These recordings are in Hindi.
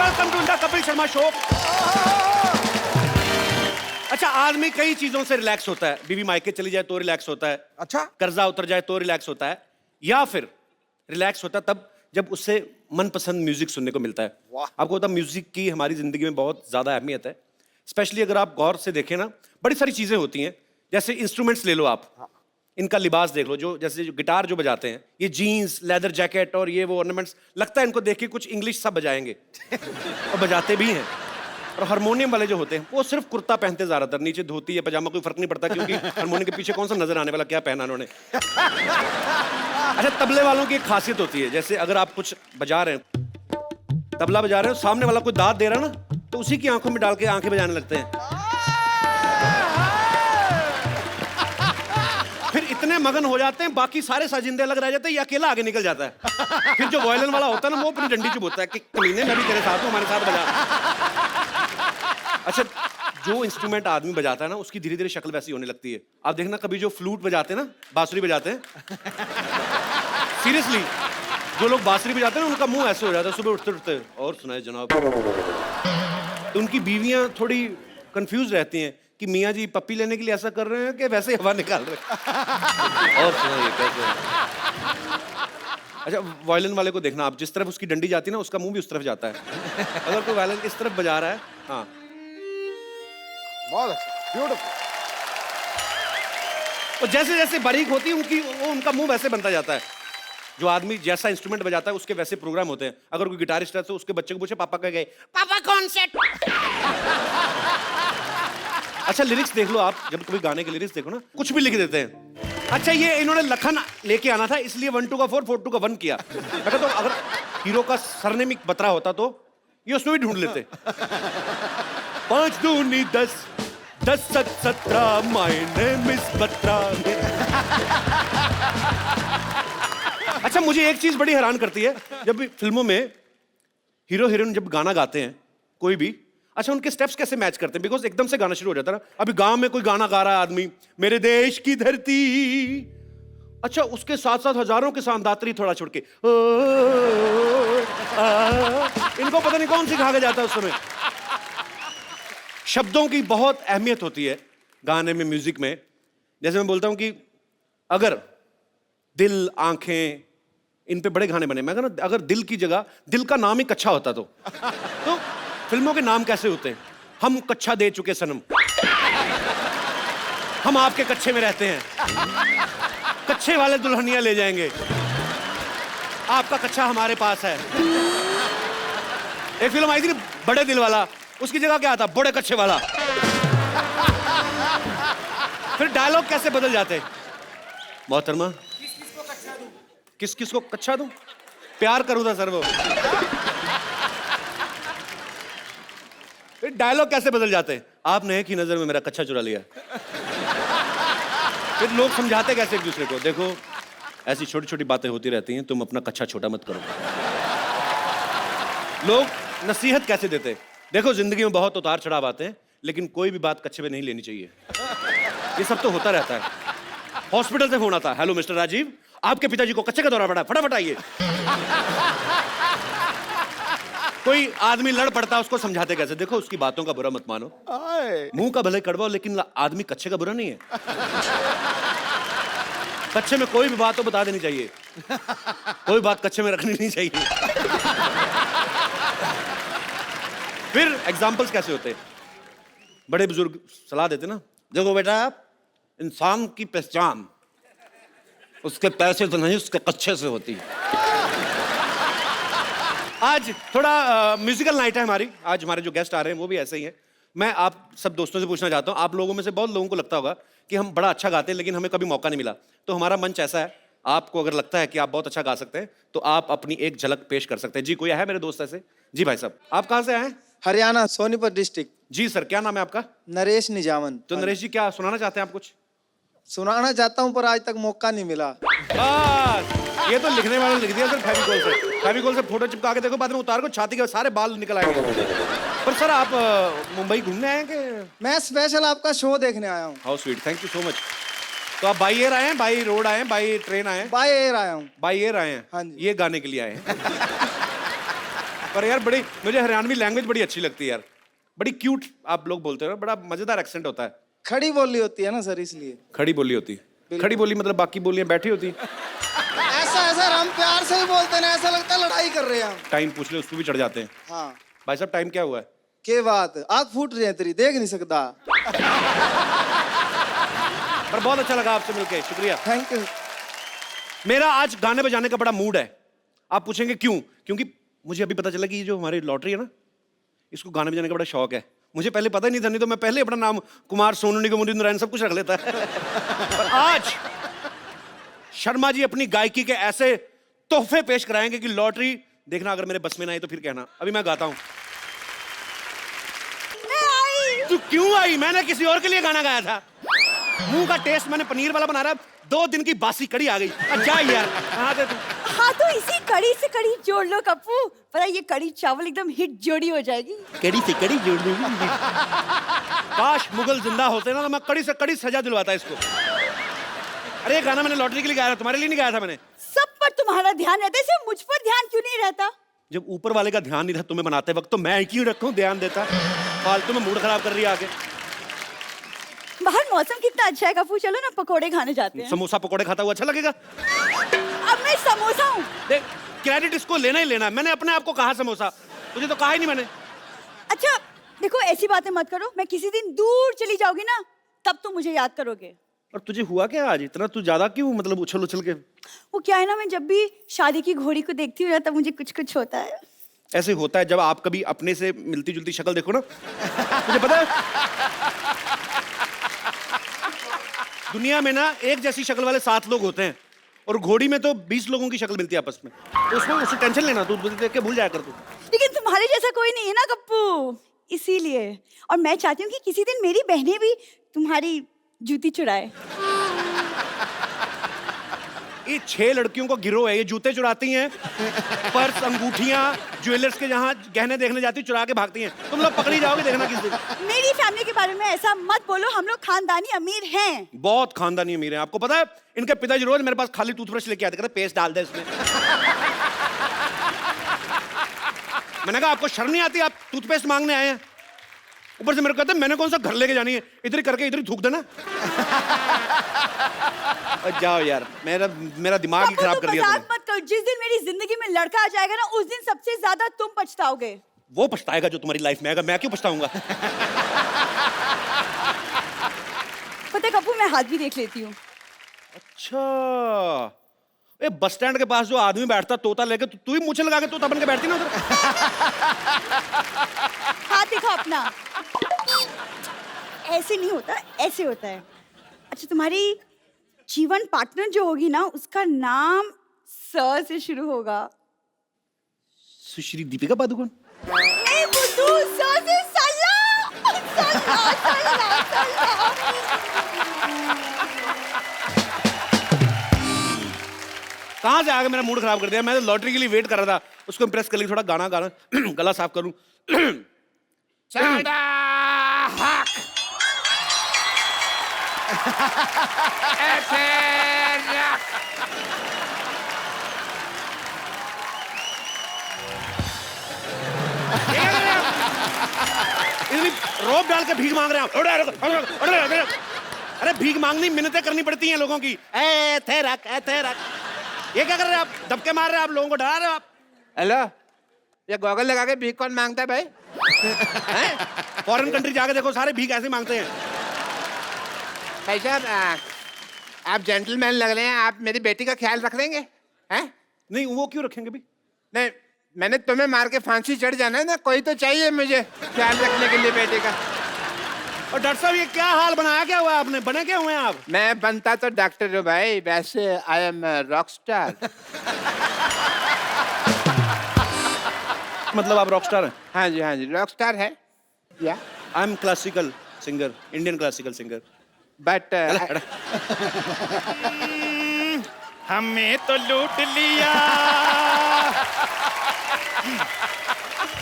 Welcome to the Kapil Sharma show. अच्छा, आदमी कई चीजों से रिलैक्स होता है। बीवी मायके चली जाए तो रिलैक्स होता है। अच्छा, कर्जा उतर जाए तो रिलैक्स होता है, या फिर रिलैक्स होता है तब जब उससे मनपसंद म्यूजिक सुनने को मिलता है। वाह। आपको पता, म्यूजिक की हमारी जिंदगी में बहुत ज्यादा अहमियत है। स्पेशली अगर आप गौर से देखें ना, बड़ी सारी चीजें होती हैं। जैसे इंस्ट्रूमेंट्स ले लो आप, इनका लिबास देख लो। जो जैसे जो गिटार जो बजाते हैं, ये जीन्स, लेदर जैकेट और ये वो ऑर्नामेंट्स, लगता है इनको देख के कुछ इंग्लिश सब बजाएंगे और बजाते भी हैं। और हारमोनियम वाले जो होते हैं वो सिर्फ कुर्ता पहनते ज्यादातर, नीचे धोती या पजामा कोई फर्क नहीं पड़ता, क्योंकि हारमोनियम के पीछे कौन सा नजर आने वाला क्या पहना उन्होंने। अच्छा, तबले वालों की एक खासियत होती है, जैसे अगर आप कुछ बजा रहे हैं, तबला बजा रहे हो, सामने वाला कोई दाद दे रहा है ना, तो उसी की आंखों में डाल के आंखें बजाने लगते हैं। फिर इतने मगन हो जाते हैं, बाकी सारे साजिंदे अलग रह जाते हैं, ये अकेला आगे निकल जाता है। फिर जो वायलिन वाला होता है ना, वो अपनी डंडी चुभोता है कि कमीने, मैं भी तेरे साथ हूं, हमारे साथ बजा। अच्छा, जो इंस्ट्रूमेंट आदमी बजाता है ना, उसकी धीरे धीरे शक्ल वैसी होने लगती है। आप देखना, कभी जो फ्लूट बजाते हैं ना, बांसुरी बजाते हैं, सीरियसली जो लोग बांसुरी बजाते हैं ना, उनका मुंह ऐसे हो जाता है सुबह उठते उठते। और सुनाए जनाब। तो उनकी बीवियां थोड़ी कंफ्यूज रहती हैं कि मियाँ जी पप्पी लेने के लिए ऐसा कर रहे हैं कि वैसे हवा निकाल रहे हैं। और सुनाइए कैसे। अच्छा, वायलिन वाले को देखना आप, जिस तरफ उसकी डंडी जाती है ना, उसका मुंह भी उस तरफ जाता है। अगर कोई वायलिन इस तरफ बजा रहा है, हाँ, बहुत अच्छा, ब्यूटीफुल। तो जैसे जैसे बारीक होती है उनका मुंह वैसे बनता जाता है। जो आदमी जैसा इंस्ट्रूमेंट बजाता है उसके वैसे प्रोग्राम होते हैं। अगर कोई गिटारिस्ट है तो उसके बच्चे को पूछे पापा कहाँ गए, पापा कॉन्सर्ट। अच्छा, लिरिक्स देख लो आप, जब कभी गाने के लिरिक्स देखो ना, कुछ भी लिख देते हैं। अच्छा, ये इन्होंने लखन लेके आना था, इसलिए 1 2 का 4 4 2 का 1 किया। मैं तो अगर हीरो का सरनेम बत्रा होता तो ये उसमें भी ढूंढ लेते। 5 दूनी 10 10 7 17 माय नेम इज बत्रा। अच्छा, मुझे एक चीज बड़ी हैरान करती है, जब भी फिल्मों में हीरो हीरोइन जब गाना गाते हैं कोई भी, अच्छा उनके स्टेप्स कैसे मैच करते हैं? बिकॉज एकदम से गाना शुरू हो जाता है ना। अभी गांव में कोई गाना गा रहा है आदमी, मेरे देश की धरती, अच्छा उसके साथ साथ हजारों के साथ दात्री थोड़ा छोड़ के इनको पता नहीं कौन सिखा के जाता है उस समय। शब्दों की बहुत अहमियत होती है गाने में, म्यूजिक में। जैसे मैं बोलता हूं कि अगर दिल, आंखें, इन पे बड़े गाने बने। मैं कहना, अगर दिल की जगह दिल का नाम ही कच्चा होता तो फिल्मों के नाम कैसे होते हैं? हम कच्चा दे चुके सनम, हम आपके कच्चे में रहते हैं, कच्चे वाले दुल्हनिया ले जाएंगे, आपका कच्चा हमारे पास है। एक फिल्म आई थी बड़े दिल वाला, उसकी जगह क्या आता? बड़े कच्चे वाला। फिर डायलॉग कैसे बदल जाते? मोहतरमा, किस किस को कच्चा दूं? प्यार करूं था सर वो। फिर डायलॉग कैसे बदल जाते हैं? आपने एक ही नजर में मेरा कच्चा चुरा लिया। फिर लोग समझाते कैसे एक दूसरे को, देखो ऐसी छोटी छोटी बातें होती रहती हैं, तुम अपना कच्चा छोटा मत करो। लोग नसीहत कैसे देते? देखो जिंदगी में बहुत उतार चढ़ाव आते हैं, लेकिन कोई भी बात कच्चे में नहीं लेनी चाहिए। ये सब तो होता रहता है। हॉस्पिटल से फोन आता, हेलो मिस्टर राजीव, आपके पिताजी को कच्चे का दौरा पड़ा, फटाफट आइए। कोई आदमी लड़ पड़ता है, उसको समझाते कैसे? देखो उसकी बातों का बुरा मत मानो, मुंह का भले कड़वा, लेकिन आदमी कच्चे का बुरा नहीं है। कच्चे में कोई भी बात तो बता देनी चाहिए, कोई बात कच्चे में रखनी नहीं चाहिए। फिर एग्जाम्पल्स कैसे होते? बड़े बुजुर्ग सलाह देते ना, देखो बेटा, इंसान की पहचान उसके पैसे से नहीं, उसके कच्चे से होती है। आज थोड़ा म्यूजिकल नाइट है हमारी। आज हमारे जो गेस्ट आ रहे हैं वो भी ऐसे ही हैं। मैं आप सब दोस्तों से पूछना चाहता हूँ, आप लोगों में से बहुत लोगों को लगता होगा कि हम बड़ा अच्छा गाते हैं, लेकिन हमें कभी मौका नहीं मिला। तो हमारा मंच ऐसा है, आपको अगर लगता है कि आप बहुत अच्छा गा सकते हैं तो आप अपनी एक झलक पेश कर सकते हैं। जी, कोई है मेरे दोस्त ऐसे? जी भाई साहब, आप कहाँ से आए हैं? हरियाणा, सोनीपत डिस्ट्रिक्ट। जी सर, क्या नाम है आपका? नरेश निजामन। तो नरेश जी, क्या सुनाना चाहते हैं आप कुछ? सुनाना चाहता हूँ पर आज तक मौका नहीं मिला। बस ये तो लिखने वाले लिख दिया सर, फेविकोल से फोटो चिपका के देखो, बाद में उतार को छाती के सारे बाल निकल आएंगे। पर सर आप मुंबई घूमने आए हैं कि? मैं स्पेशल आपका शो देखने आया हूँ। How sweet, thank you so much. तो आप बाई एयर आए हैं, बाई रोड आए हैं, बाई ट्रेन आए हैं? बाय एयर आया हूँ। बाई एयर आए हैं? हाँ जी। ये गाने के लिए आए हैं? पर यार बड़ी मुझे हरियाणवी लैंग्वेज बड़ी अच्छी लगती है यार, बड़ी क्यूट आप लोग बोलते हो, बड़ा मजेदार एक्सेंट होता है। खड़ी बोली होती है ना सर, इसलिए। खड़ी बोली होती है। खड़ी बोली मतलब बाकी बोलियां बैठी होती। ऐसा है सर, हम प्यार से ही बोलते हैं, ऐसा लगता है लड़ाई कर रहे हैं हम। टाइम पूछ ले उसको भी चढ़ जाते हैं। हाँ भाई साहब टाइम क्या हुआ है? के बात आग फूट रही है तेरी, देख नहीं सकता। पर बहुत अच्छा लगा आपसे मिलके, शुक्रिया। Thank you. मेरा आज गाने बजाने का बड़ा मूड है। आप पूछेंगे क्यों? क्योंकि मुझे अभी पता चला कि ये जो हमारी लॉटरी है ना, इसको गाने बजाने का बड़ा शौक है। मुझे पहले पता ही नहीं था, नहीं तो मैं पहले अपना नाम कुमार, सोनू निगम, उदित नारायण सब कुछ रख लेता है। पर आज शर्मा जी अपनी गायकी के ऐसे तोहफे पेश कराएंगे कि लॉटरी देखना, अगर मेरे बस में ना आई तो फिर कहना। अभी मैं गाता हूं। तू क्यों आई? मैंने किसी और के लिए गाना गाया था। मुंह का टेस्ट मैंने पनीर वाला बना रहा, 2 दिन की बासी कड़ी आ गई। अच्छा यार कहाँ थे तू? हाँ तो इसी कड़ी से कड़ी जोड़ लो कप्पू, पता ये कड़ी चावल एकदम हिट जोड़ी हो जाएगी। कड़ी से कड़ी जोड़ दूंगी। काश मुगल जिंदा होते ना तो मैं कड़ी से कड़ी सजा दिलवाता इसको। अरे ये गाना मैंने लॉटरी के लिए गाया था, तुम्हारे लिए नहीं गाया था मैंने। सब पर तुम्हारा ध्यान रहता है, सिर्फ मुझ पर ध्यान क्यों नहीं रहता? जब ऊपर वाले का ध्यान नहीं था तुम्हें बनाते वक्त, तो मैं क्यों रखूं ध्यान देता? फालतू में मूड खराब कर रही है आगे। बाहर मौसम कितना अच्छा है कप्पू, चलो ना पकोड़े खाने जाते हैं। समोसा पकोड़े खाता हुआ अच्छा लगेगा? अब मैं समोसा हूँ। देख क्रेडिट इसको लेना ही लेना। मैंने अपने आप को कहा समोसा, तुझे तो कहा ही नहीं मैंने। अच्छा देखो ऐसी बातें मत करो, मैं किसी दिन दूर चली जाऊंगी ना तब तुम मुझे याद करोगे। और तुझे हुआ क्या आज इतना? तू ज्यादा क्यों मतलब उछल उछल के? वो क्या है ना, मैं जब भी शादी की घोड़ी को देखती हूँ ना तब मुझे कुछ कुछ होता है। ऐसे होता है जब आप कभी अपने से मिलती जुलती शक्ल देखो ना। मुझे पता है दुनिया में ना एक जैसी शक्ल वाले 7 लोग होते हैं, और घोड़ी में तो 20 लोगों की शक्ल मिलती है आपस में। तो उसमें उससे टेंशन लेना, तू देख के भूल जाया कर तू। लेकिन तुम्हारे जैसा कोई नहीं है ना कप्पू, इसीलिए। और मैं चाहती हूँ कि किसी दिन मेरी बहनें भी तुम्हारी जूती चुराए। ये 6 लड़कियों को गिरोह है, ये जूते चुराती हैं, पर्स, अंगूठियां, ज्वेलर्स के जहां गहने देखने जाती चुरा के भागती हैं। तुम लोग पकड़ी जाओगे देखना किस दिन। मेरी फैमिली के बारे में ऐसा मत बोलो, हम लोग खानदानी अमीर हैं। बहुत खानदानी अमीर हैं। आपको पता है इनके पिताजी रोज मेरे पास खाली टूथब्रश लेके आते, कहते पेस्ट डाल दे इसमें। मैंने कहा आपको शर्म नहीं आती, आप टूथपेस्ट मांगने आए हैं? ऊपर से मेरे को कहते हैं मैंने कौन सा घर लेके जानी है, इधर ही करके इधर ही थूक देना। जाओ यार, मेरा दिमाग ही खराब कर दिया मजाक मत करो, जिस दिन मेरी जिंदगी में लड़का आ जाएगा ना उस दिन सबसे ज्यादा तुम पछताओगे। वो पछताएगा जो तुम्हारी लाइफ में आएगा, मैं क्यों पछताऊंगा? पता है कप्पू, मैं हाथ भी देख लेती हूँ। अच्छा ए बस स्टैंड के पास जो आदमी बैठता तोता लेके, तू ही मुझे लगा के तोता बन के बैठती ना उधर। हाथ दिखा अपना। ऐसे नहीं होता, ऐसे होता है। अच्छा तुम्हारी जीवन पार्टनर जो होगी ना उसका नाम स से शुरू होगा। सुश्री दीपिका पादुकोण? नहीं बुद्धू, स से सल्ला। सल्ला, सल्ला, सल्ला। कहाँ से आगे मेरा मूड खराब कर दिया? मैं तो लॉटरी के लिए वेट कर रहा था, उसको इम्प्रेस कर ली, थोड़ा गाना गाना गला साफ करूं। रोब डाल के भीख मांग रहे हैं। अरे भीख मांगनी मिन्नतें करनी पड़ती हैं लोगों की। ए थे रख, ए थे रख। ये क्या कर रहे हैं आप? धक्के मार रहे हैं आप, लोगों को डरा रहे हो आप। हेलो, ये गॉगल लगा के भीख कौन मांगता है भाई? फॉरेन कंट्री जाके देखो, सारे भीख ऐसे मांगते हैं। भाई साहब आप जेंटलमैन लग रहे हैं, आप मेरी बेटी का ख्याल रख लेंगे? हैं? नहीं वो क्यों रखेंगे भी? नहीं, मैंने तुम्हें मार के फांसी चढ़ जाना है ना, कोई तो चाहिए मुझे ख्याल रखने के लिए बेटे का। और डॉक्टर साहब ये क्या हाल बनाया, क्या हुआ आपने? बने क्या हुए हैं आप? मैं बनता तो डॉक्टर हूँ भाई, वैसे आई एम रॉक स्टार। मतलब आप रॉक स्टार हैं? हाँ जी रॉक स्टार है या I am classical singer, Indian classical singer. But हमें तो लूट लिया,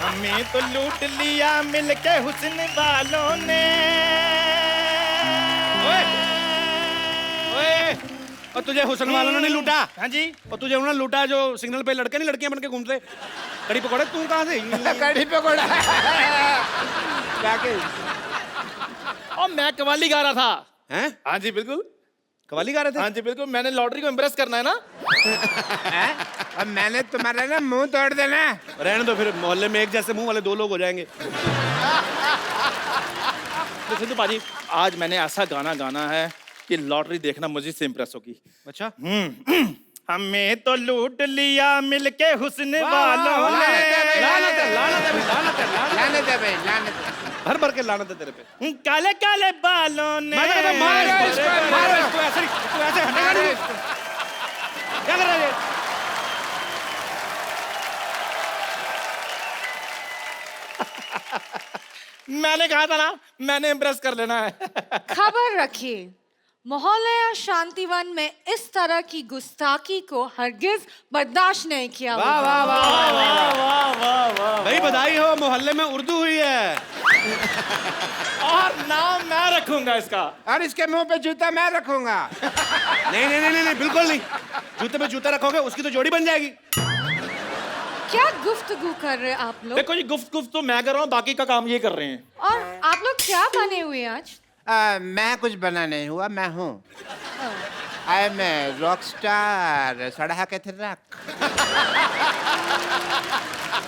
हमें तो लूट लिया मिलके हुस्न वालों ने। ओए, ओए, और तुझे हुसन वालों ने नहीं लूटा? हाँ जी। और तुझे उन्होंने लूटा जो सिग्नल पे लड़के नहीं लड़कियां बन के घूमते? कड़ी पकौड़े तू कहाँ से? कड़ी पकौड़ा जाके और मैं कवाली गा रहा था। हैं? हाँ जी बिल्कुल। कवाली गा रहे थे? हाँ जी बिल्कुल, मैंने लॉटरी को इम्प्रेस करना है ना। हैं? और मैंने तुम्हारा ना मुंह तोड़ देना। रहने दो फिर, मोहल्ले में एक जैसे मुंह वाले 2 लोग हो जाएंगे। तो सिद्धू पाजी, आज मैंने ऐसा गाना गाना है कि लॉटरी देखना मुझे से इम्प्रेस होगी। अच्छा, हमें तो लूट लिया मिलके हुस्न वालों ने। लानत है, लानत है, लानत है, लानत है भाई, लानत है। भर भर के लानत है तेरे पे। काले काले बालों ने। मैं तो कहता हूं, मारो इसको, मारो इसको, ऐसे तू ऐसे हटेगा नहीं। क्या कर रहा है ये? मैंने कहा था ना, मैंने इम्प्रेस कर लेना है। खबर रखिए, मोहल्ला शांतिवन में इस तरह की गुस्ताखी को हरगिज बर्दाश्त नहीं किया वाह वाह वाह वाह वाह वाह वाह। भाई, बधाई हो, मोहल्ले में उर्दू हुई है। और नाम मैं रखूंगा इसका। और इसके मुंह पे जूता मैं रखूंगा। नहीं नहीं नहीं नहीं, बिल्कुल नहीं। जूते पे जूता रखोगे उसकी तो जोड़ी बन जाएगी। क्या गुफ्तगू कर रहे हैं आप लोग? देखो जी, गुफ्त तो मैं कर रहा हूँ, बाकी का काम ये कर रहे हैं। और आप लोग क्या बने हुए हैं आज? मैं कुछ बना नहीं हुआ, मैं हूँ आई एम रॉक स्टार सड़ा के थे रख।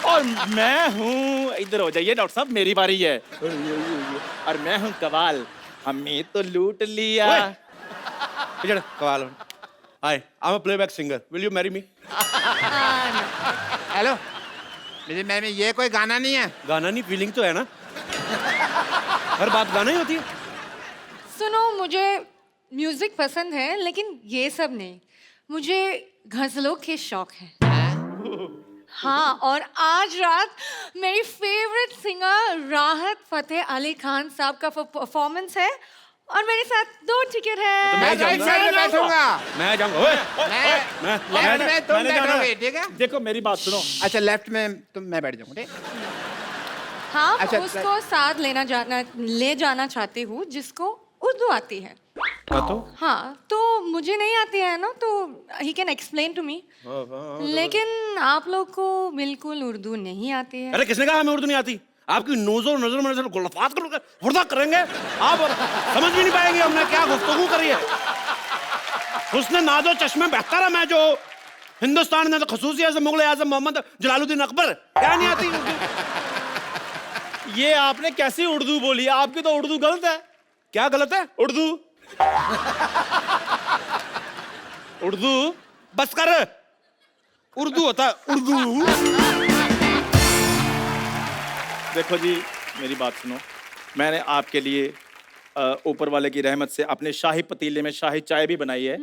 और मैं हूँ, इधर हो जाइए डॉक्टर साहब, मेरी बारी है। और मैं हूँ कवाल, हमें तो लूट लिया। इधर कवाल। Hi, I am a playback singer, will you marry me? Hello, मेरी में ये कोई गाना नहीं है। गाना नहीं, फीलिंग तो है ना। हर बात गाना ही होती है। सुनो, मुझे म्यूजिक पसंद है लेकिन ये सब नहीं। मुझे गजलों के शौक है। हाँ, और आज रात मेरी फेवरेट सिंगर राहत फतेह अली खान साहब का परफॉर्मेंस है और मेरे साथ 2 टिकट है। तो मैं राइट जाऊंगा। साइड में बैठूंगा। मैं जाऊंगा। ओए, लेफ्ट में तुम मैंने जाना बैठोगे, है। ठीक है? देखो मेरी बात सुनो। अच्छा, लेफ्ट में तुम, मैं बैठ जाऊंगा, ठीक? हाँ, अच्छा, उसको साथ ले जाना चाहती हूँ जिसको उर्दू आती है। तो हाँ, तो मुझे नहीं आती है ना, तो he can explain to me. लेकिन आप लोग को बिल्कुल उर्दू नहीं आती है। अरे किसने कहा हमें उर्दू नहीं आती? आपकी नोजो नजर में नजर गुलफात करोगे, हुर्दा करेंगे आप, समझ भी नहीं पाएंगे हमने क्या गुफ्तगू करी है। उसने नाजो चश्मे बेहतर है मैं जो हिंदुस्तान में खसूसियत से मुगल आजम मोहम्मद जलालुद्दीन अकबर, क्या नहीं आती उर्दू? ये आपने कैसी उर्दू बोली? आपकी तो उर्दू गलत है। क्या गलत है? उर्दू उर्दू बस कर, उर्दू होता है उर्दू। देखो जी, मेरी बात सुनो। मैंने आपके लिए ऊपर वाले की रहमत से अपने शाही पतीले में शाही चाय भी बनाई है।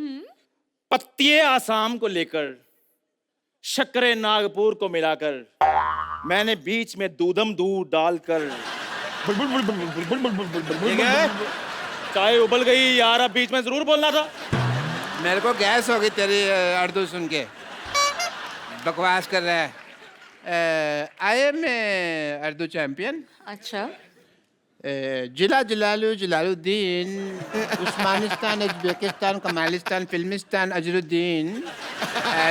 पत्तिये आसाम को लेकर, शक्करे नागपुर को मिलाकर, मैंने बीच में दूधम दूध डालकर, ये क्या है? चाय उबल गई यार, अब बीच में जरूर बोलना था। मेरे को गैस हो गई तेरी उर्दू सुन के। बकवास कर रहा है। I am Urdu champion. अच्छा, जिला Jalalu Jalaluddin Usmanistan Uzbekistan Kamalistan Filmistan Azharuddin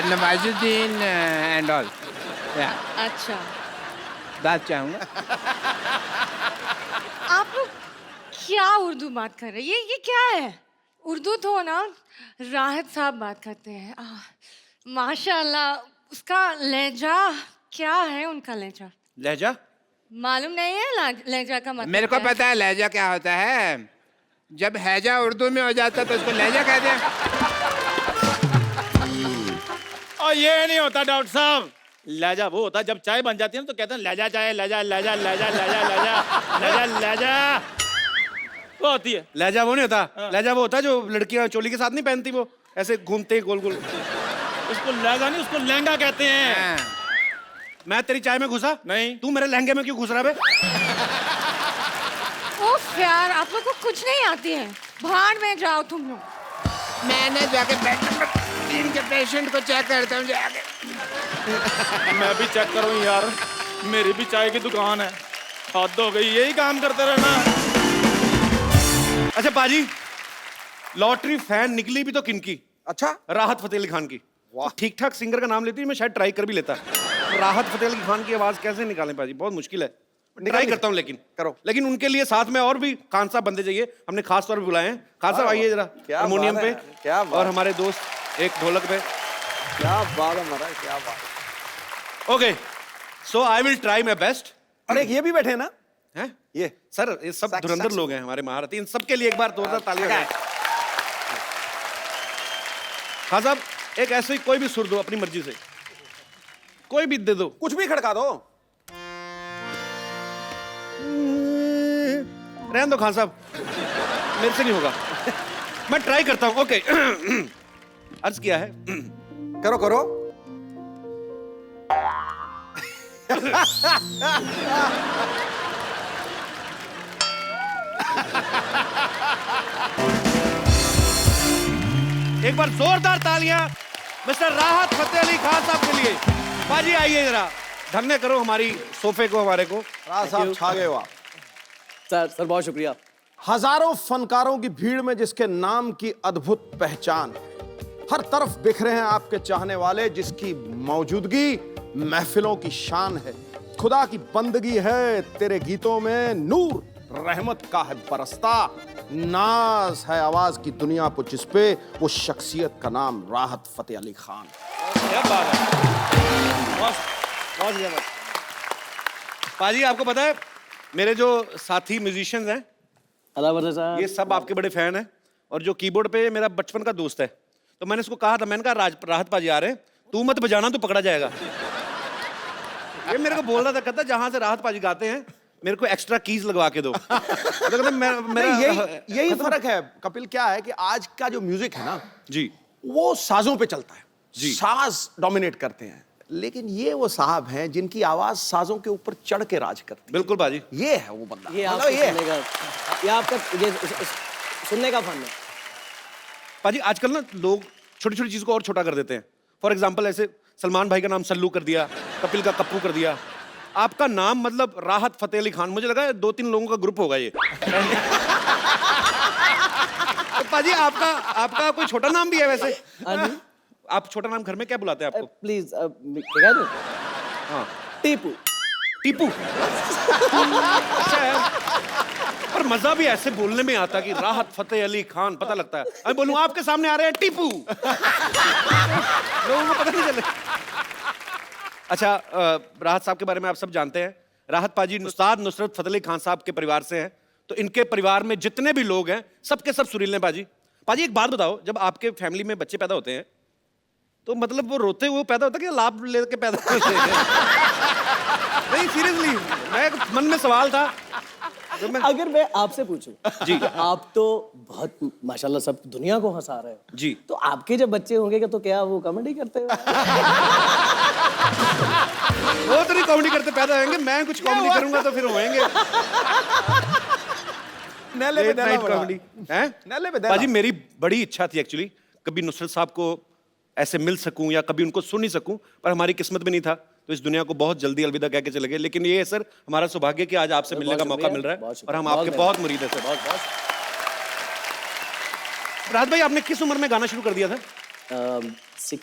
Nawazuddin and all. अच्छा। दाद चाहूँगा। आप लोग क्या उर्दू बात कर रहे हैं? ये क्या है? उर्दू तो ना राहत साहब बात करते हैं। माशाल्लाह, उसका लहजा क्या है? उनका लहजा लहजा मालूम नहीं है? लहजा का मतलब मेरे को क्या है? पता है लहजा क्या होता है। जब हैजा उर्दू में हो जाता है तो उसको लहजा कहते हैं। और ये नहीं होता डॉक्टर साहब, लहजा वो होता है जब चाय बन जाती है ना तो कहते हैं लहजा चाय, लहजा लहजा लहजा लहजा लहजा लहजा लहजा, वो होती है। लहजा वो नहीं होता। लहजा वो होता है जो लड़कियां चोली के साथ नहीं पहनती, वो ऐसे घूमते हैं गोल गोल। उसको लहजा नहीं, उसको लहंगा कहते हैं। हाँ। मैं तेरी चाय में घुसा? नहीं। तू मेरे लहंगे में क्यों घुस रहा है बे? उफ यार, आप लोग को कुछ नहीं आती है। भाड़ में जाओ तुम लोग। मैंने जाके बेड नंबर 3 के पेशेंट को चेक करता हूँ जाके। मैं भी चेक करूँ यार, मेरी भी चाय की दुकान है। हद हो गई, यही काम करते रहना। अच्छा पाजी, लॉटरी फैन निकली भी तो किनकी? अच्छा, राहत फतेह अली खान की। ठीक ठाक सिंगर का नाम लेती मैं शायद ट्राई कर भी लेता। राहत फतेह अली खान की आवाज कैसे निकालें पाजी, बहुत मुश्किल है। ट्राई करता हूँ लेकिन करो। लेकिन उनके लिए साथ में और भी खान साहब बंदे चाहिए, हमने खास तौर पे बुलाए हैं। खान साहब आइए जरा क्या हारमोनियम बात पे, है, क्या बात। और हमारे दोस्त एक ढोलक पे। क्या बात है महाराज, क्या बात। Okay, so I will try my best. और एक ये भी बैठे हैं ना, हैं ये सर, ये सब सैक्स, धुरंधर सैक्स। लोग हैं हमारे महारथी, इन सब के लिए एक बार जोरदार तालियां बजाएं। खान साहब एक ऐसे ही कोई भी सुर दो अपनी मर्जी से, कोई भी दे दो। कुछ भी खड़का दो। रहने दो खान साहब, मेरे से नहीं होगा। मैं ट्राई करता हूं। ओके, अर्ज किया है। करो करो। एक बार जोरदार तालियां मिस्टर राहत फतेह अली खान साहब के लिए। बाजी आइए जरा, धन्य करो हमारी सोफे को, हमारे को। राज साहब छा गए हो आप। सर बहुत शुक्रिया। हजारों फनकारों की भीड़ में जिसके नाम की अद्भुत पहचान, हर तरफ बिखरे हैं आपके चाहने वाले, जिसकी मौजूदगी महफिलों की शान है। खुदा की बंदगी है तेरे गीतों में, नूर रहमत का है बरसता, नाज है आवाज की दुनिया को जिस पे, वो शख्सियत का नाम राहत फतेह अली खान। क्या बात है, बहुत ज्यादा। पाजी आपको पता है मेरे जो साथी म्यूजिशियंस हैं, अल्लाह बरकत साहब। ये सब आपके बड़े फैन हैं, और जो कीबोर्ड पे मेरा बचपन का दोस्त है, तो मैंने उसको कहा था, मैंने कहा राहत पाजी आ रहे हैं, तू मत बजाना, तू पकड़ा जाएगा। ये मेरे को बोल रहा था, कहता जहां से राहत पाजी गाते हैं मेरे को एक्स्ट्रा कीज लगवा के दो। तो कहता मेरा यही फर्क है कपिल, क्या है कि आज का जो म्यूजिक है ना जी, वो साजों पे चलता है जी। साज डोमिनेट करते हैं, लेकिन ये वो साहब हैं जिनकी आवाज साजों के ऊपर चढ़ के राज करती है। बिल्कुल बाजी, ये है वो बंदा, ये मतलब आपको ये सुनने का, ये आपका ये सुनने का फन है। पाजी आजकल ना लोग छोटी छोटी चीज को और छोटा कर देते हैं। फॉर एग्जाम्पल ऐसे सलमान भाई का नाम सल्लू कर दिया, कपिल का कप्पू कर दिया, आपका नाम मतलब राहत फतेह अली खान, मुझे लगा 2-3 लोगों का ग्रुप होगा ये। तो पाजी आपका कोई छोटा नाम भी है वैसे? आप छोटा नाम घर में क्या बुलाते हैं आपको? प्लीज क्या दो? हाँ, टीपू। टीपू। अच्छा है, पर मजा भी ऐसे बोलने में आता कि राहत फतेह अली खान, पता लगता है। मैं बोलूं आपके सामने आ रहे हैं टीपू, लोगों को पता नहीं चले। अच्छा, राहत साहब के बारे में आप सब जानते हैं। राहत पाजी उस्ताद नुसरत फतेह अली खान साहब के परिवार से हैं, तो इनके परिवार में जितने भी लोग हैं सबके सब सुरीले हैं। पाजी एक बात बताओ, जब आपके फैमिली में बच्चे पैदा होते हैं तो मतलब वो रोते हुए पैदा होता है कि लाभ लेके पैदा होते हैं? नहीं सीरियसली, मैं मन में सवाल था। तो अगर मैं आपसे पूछूं जी, आप तो बहुत माशाल्लाह सब दुनिया को हंसा रहे हो जी, तो आपके जब बच्चे होंगे तो क्या वो कॉमेडी करते हो? वो तो नहीं कॉमेडी करते पैदा होंगे, मैं कुछ कॉमेडी करूंगा तो फिर होंगे। नेले पे देना पड़ा। कॉमेडी हैं? नेले पे देना। पाजी मेरी बड़ी इच्छा थी एक्चुअली, कभी नुसरत साहब को ऐसे मिल सकूं या कभी उनको सुन ही सकूं, पर हमारी किस्मत में नहीं था, तो इस दुनिया को बहुत जल्दी अलविदा कह के चले गए। लेकिन ये है सर हमारा सौभाग्य कि आज आपसे मिलने का मौका मिल रहा है, और हम आपके बहुत मुरीद हैं सर। राहत भाई आपने किस उम्र में गाना शुरू कर दिया था? 6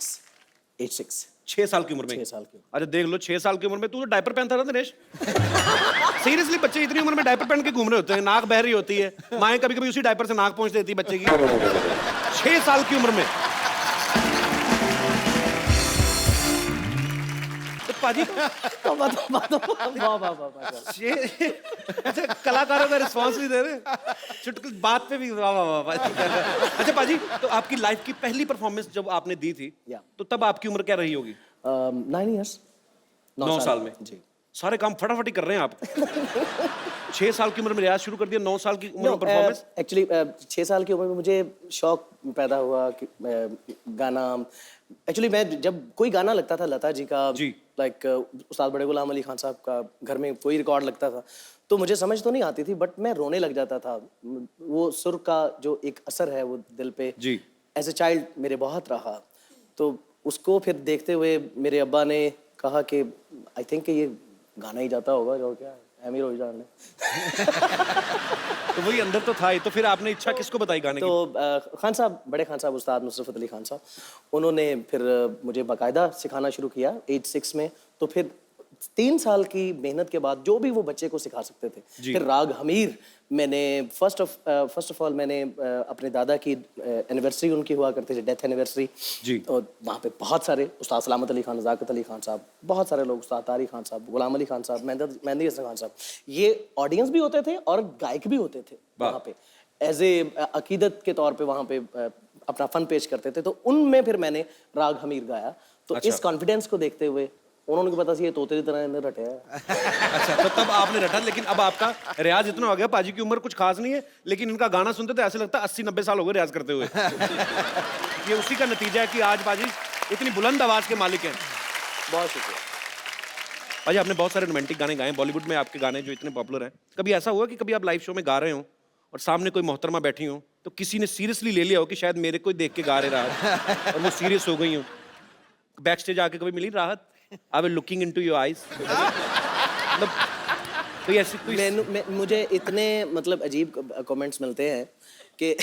6 साल की उम्र में? 6 साल की। अरे देख लो, 6 साल की उम्र में तू तो डायपर पहनता था दिनेश। सीरियसली बच्चे इतनी उम्र में डायपर पहन के घूम रहे होते हैं, नाक बह रही होती है, माएं कभी कभी उसी डायपर से नाक पहुंच देती है बच्चे की। 6 साल की उम्र में। तो पाजी अच्छा, कलाकारों का रिस्पॉन्स भी दे रहे, चुटकुल बात पे भी वाह वाह वाह। अच्छा पाजी, तो आपकी लाइफ की पहली परफॉर्मेंस जब आपने दी थी, तो तब आपकी उम्र क्या रही होगी? 9 years। 9 साल में? जी। सारे काम फटाफट ही कर रहे हैं आप। 6 साल की उम्र में रियाज शुरू कर दिया, 9 साल की उम्र में परफॉर्मेंस। एक्चुअली 6 साल की उम्र में मुझे शौक पैदा हुआ कि गाना, एक्चुअली मैं जब कोई गाना लगता था लता जी का, जी, लाइक उस्ताद बड़े गुलाम अली खान साहब का, घर में कोई रिकॉर्ड लगता था तो मुझे समझ तो नहीं आती थी, बट मैं रोने लग जाता था। वो सुर का जो एक असर है वो दिल पे, जी, एज ए चाइल्ड मेरे बहुत रहा। तो उसको फिर देखते हुए मेरे अब्बा ने कहा कि आई थिंक ये गाना ही जाता होगा, जो क्या एमी रोहिजान ने। तो वही अंदर तो था ही, तो फिर आपने इच्छा किसको बताई गाने की? तो खान साहब, बड़े खान साहब, उस्ताद नुसरत अली खान साहब, उन्होंने फिर मुझे बाकायदा सिखाना शुरू किया एज 6 में। तो फिर 3 साल की मेहनत के बाद जो भी वो बच्चे को सिखा सकते थे, फिर राग हमीर मैंने फर्स्ट ऑफ ऑल मैंने अपने दादा की एनिवर्सरी उनकी हुआ करती थी, डेथ एनिवर्सरी जी। और वहाँ पे बहुत सारे उस्ताद सलामत अली खान, नज़ाकत अली खान साहब, बहुत सारे लोग, उस्ताद तारिक खान साहब, गुलाम अली खान साहब, मेहंदी हसन खान साहब, ये ऑडियंस भी होते थे और गायक भी होते थे वहाँ पे, एज ए अकीदत के तौर पे वहाँ पे अपना फन पेश करते थे। तो उनमें फिर मैंने राग हमीर गाया। तो इस कॉन्फिडेंस को देखते हुए उन्होंने को पता सी ये तोते की तरह इन्हें रटे है। अच्छा, तो तब आपने रटा, लेकिन अब आपका रियाज इतना हो गया, पाजी की उम्र कुछ खास नहीं है, लेकिन इनका गाना सुनते तो ऐसे लगता है 80-90 साल हो गए रियाज करते हुए। ये उसी का नतीजा है कि आज पाजी इतनी बुलंद आवाज के मालिक हैं। बहुत शुक्रिया। पाजी, आपने बहुत सारे रोमांटिक गाने गाए, बॉलीवुड में आपके गाने जो इतने पॉपुलर हैं, कभी ऐसा हुआ कि कभी आप लाइव शो में गा रहे हो और सामने कोई मोहतरमा बैठी हो, तो किसी ने सीरियसली ले लिया हो कि शायद मेरे को देख के गा रहे राहत, और वो सीरियस हो गई हो? बैक स्टेज आके कभी मिली राहत? I was looking into your eyes. मतलब कोई ऐसी कोई मुझे इतने मतलब अजीब कमेंट्स मिलते हैं कि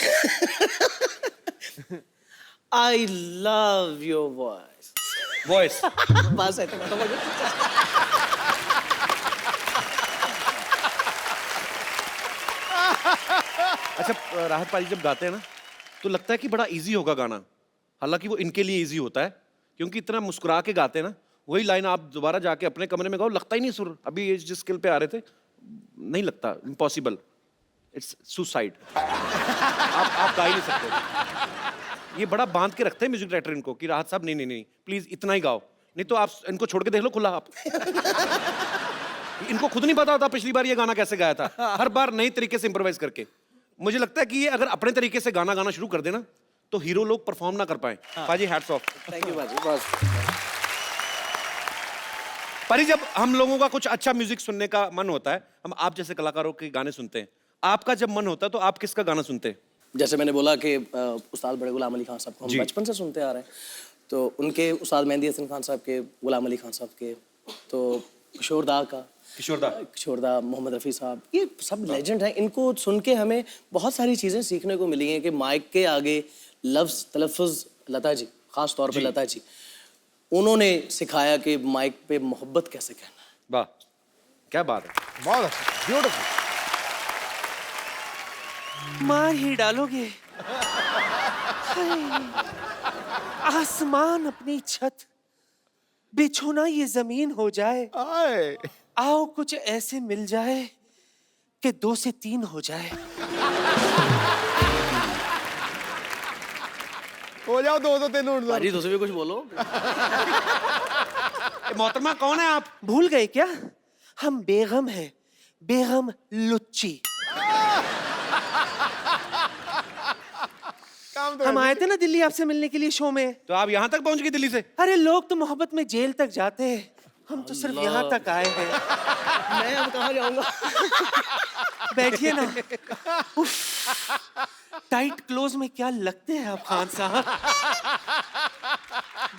I love your voice. बस ऐसे खत्म हो गया। अच्छा, राहत पाजी जब गाते हैं ना तो लगता है कि बड़ा इजी होगा गाना, हालांकि वो इनके लिए इजी होता है क्योंकि इतना मुस्कुरा के गाते हैं ना। वही लाइन आप दोबारा जाके अपने कमरे में गाओ, लगता ही नहीं सुर। अभी ये जिस स्किल पे आ रहे थे, नहीं लगता, इम्पॉसिबल, इट्स सुसाइड। आप गा ही नहीं सकते। ये बड़ा बांध के रखते हैं म्यूजिक डायरेक्टर इनको कि राहत साहब नहीं प्लीज इतना ही गाओ, नहीं तो आप इनको छोड़ के देख लो खुला आप। इनको खुद नहीं पता होता पिछली बार ये गाना कैसे गाया था, हर बार नई तरीके से इम्प्रोवाइज करके। मुझे लगता है कि ये अगर अपने तरीके से गाना गाना शुरू कर देना तो हीरो लोग परफॉर्म ना कर पाए। पाजी, हैट्स ऑफ। थैंक यू बाजी, बस। पाजी, जब हम लोगों का कुछ अच्छा म्यूजिक सुनने का मन होता है, हम आप जैसे कलाकारों के गाने सुनते हैं, आपका जब मन होता है तो आप किसका गाना सुनते हैं? जैसे मैंने बोला कि उस्ताद बड़े गुलाम अली खान साहब को हम बचपन से सुनते आ रहे हैं, तो उनके उस्ताद मेहंदी हसन खान साहब के, गुलाम अली खान साहब के, तो किशोरदा, मोहम्मद रफ़ी साहब, ये सब लेजेंड हैं। इनको सुन के हमें बहुत सारी चीज़ें सीखने को मिली हैं कि माइक के आगे लफ्ज़ तलफ़ुज़, लता जी खास तौर पे लता जी, उन्होंने सिखाया कि माइक पे मोहब्बत कैसे कहना है। वाह, क्या बात है, बहुत अच्छा, ब्यूटीफुल। मार ही डालोगे। आसमान अपनी छत, बिछोना ये जमीन हो जाए। आओ कुछ ऐसे मिल जाए कि 2 से 3 हो जाए। हो जाओ 2 से 3 उड़ जाओ। पाजी, तुझसे भी कुछ बोलो। मोहतरमा कौन है आप? भूल गए क्या? हम बेगम हैं, बेगम लुच्ची। हम आए थे ना दिल्ली आपसे मिलने के लिए शो में। तो आप यहाँ तक पहुँच गए दिल्ली से? अरे लोग तो मोहब्बत में जेल तक जाते हैं, हम तो सिर्फ यहाँ तक आए हैं। मैं अब कहाँ जाऊंगा? बैठिए ना। टाइट क्लोज में क्या लगते हैं आप खान साहब।